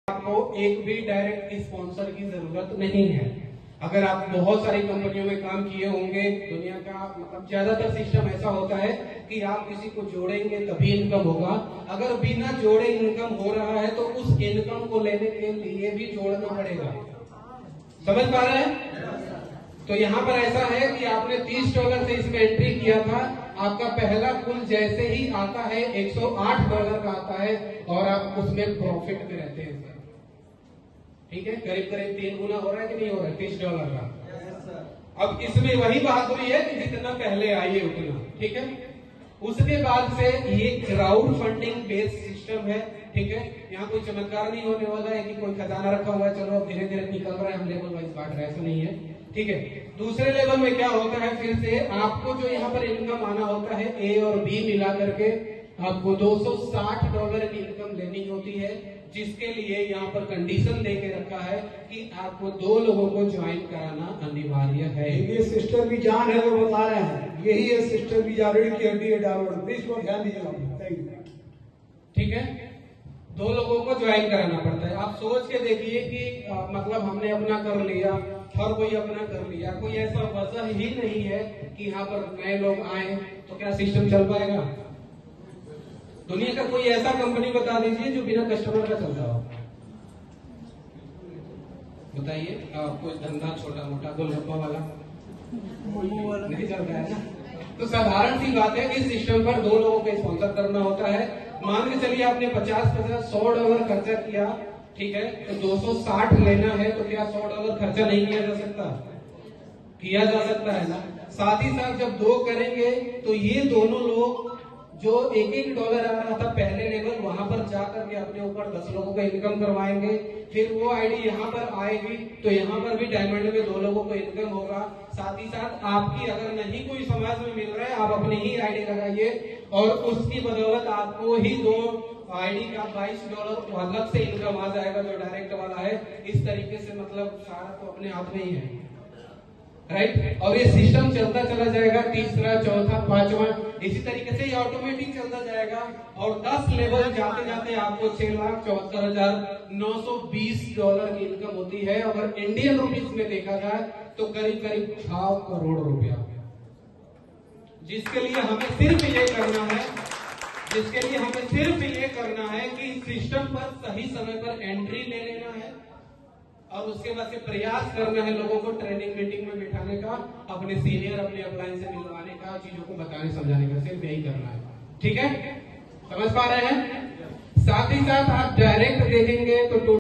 आपको एक भी डायरेक्ट स्पॉन्सर की जरूरत नहीं है। अगर आप बहुत सारी कंपनियों में काम किए होंगे, दुनिया का मतलब ज्यादातर सिस्टम ऐसा होता है कि आप किसी को जोड़ेंगे तभी इनकम होगा। अगर बिना जोड़े इनकम हो रहा है तो उस इनकम को लेने के लिए भी जोड़ना पड़ेगा। समझ पा रहे हैं? तो यहाँ पर ऐसा है कि आपने $30 से इसमें एंट्री किया था, आपका पहला कुल जैसे ही आता है $108 का आता है और आप उसमें प्रॉफिट में रहते हैं। ठीक है, करीब करीब 3 गुना हो रहा है कि नहीं हो रहा है $30 का। अब इसमें वही बहादुरी है कि जितना पहले आइए उतना। ठीक है, उसके बाद से ये क्राउड फंडिंग बेस्ड सिस्टम है। ठीक है, यहाँ कोई चमत्कार नहीं होने वाला है कि कोई खजाना रखा हुआ है, चलो अब धीरे धीरे निकल रहा है, हम लेवल वाइज बांट रहे हैं, ऐसा नहीं है। ठीक है, दूसरे लेवल में क्या होता है, फिर से आपको जो यहाँ पर इनकम आना होता है ए और बी मिला करके आपको $260 की इनकम लेनी होती है, जिसके लिए यहाँ पर कंडीशन दे के रखा है कि आपको 2 लोगों को ज्वाइन कराना अनिवार्य है। ये सिस्टर भी जान है, वो बता रहे हैं, यही है सिस्टर भी जा रीढ़ की हड्डी है डाउनलोड, प्लीज को ध्यान दीजिएगा। ठीक है, 2 लोगों को ज्वाइन कराना पड़ता है। आप सोच के देखिए कि मतलब हमने अपना कर लिया, हर कोई अपना कर लिया, कोई ऐसा वजह ही नहीं है कि यहाँ पर नए लोग आए, तो क्या सिस्टम चल पाएगा? दुनिया का कोई ऐसा कंपनी बता दीजिए जो बिना कस्टमर का चल रहा हो, बताइए। कोई धंधा छोटा मोटा गोलगप्पा वाला नहीं चल रहा है ना। तो साधारण सी बात है कि इस सिस्टम पर 2 लोगों को स्पॉन्सर करना होता है। मान के चलिए आपने $50 खर्चा किया, ठीक है, तो 260 लेना है, तो क्या $100 खर्चा नहीं किया जा सकता? किया जा सकता है ना। साथ ही साथ जब 2 करेंगे तो ये दोनों लोग जो $1 आ रहा था पहले लेवल, वहां पर जाकर के अपने ऊपर 10 लोगों को इनकम करवाएंगे। फिर वो आईडी यहाँ पर आएगी तो यहाँ पर भी डायमंड में 2 लोगों को इनकम होगा। साथ ही साथ आपकी अगर नहीं कोई समाज में मिल रहा है, आप अपनी ही आईडी लगाइए और उसकी बदौलत आपको ही 2 आईडी का $22 अलग से इनकम आ जाएगा, जो डायरेक्ट वाला है। इस तरीके से मतलब सारा तो अपने हाथ में ही है, राइट। और ये सिस्टम चलता चला जाएगा, तीसरा, चौथा, 5वां, इसी तरीके से ये ऑटोमेटिक चलता जाएगा। और 10 लेवल जाते जाते आपको $6,74,920 की इनकम होती है। अगर इंडियन रुपीज में देखा जाए तो करीब करीब 6 करोड़ रुपया, जिसके लिए हमें सिर्फ ये करना है कि सिस्टम पर सही समय पर एंट्री ले लेना है और उसके बाद से प्रयास करना है लोगों को ट्रेनिंग मीटिंग में बिठाने का, अपने सीनियर अपने अपलाइन से मिलवाने का, चीजों को बताने समझाने का, सिर्फ यही करना है। ठीक है, समझ पा रहे हैं? साथ ही साथ आप डायरेक्ट दे देंगे तो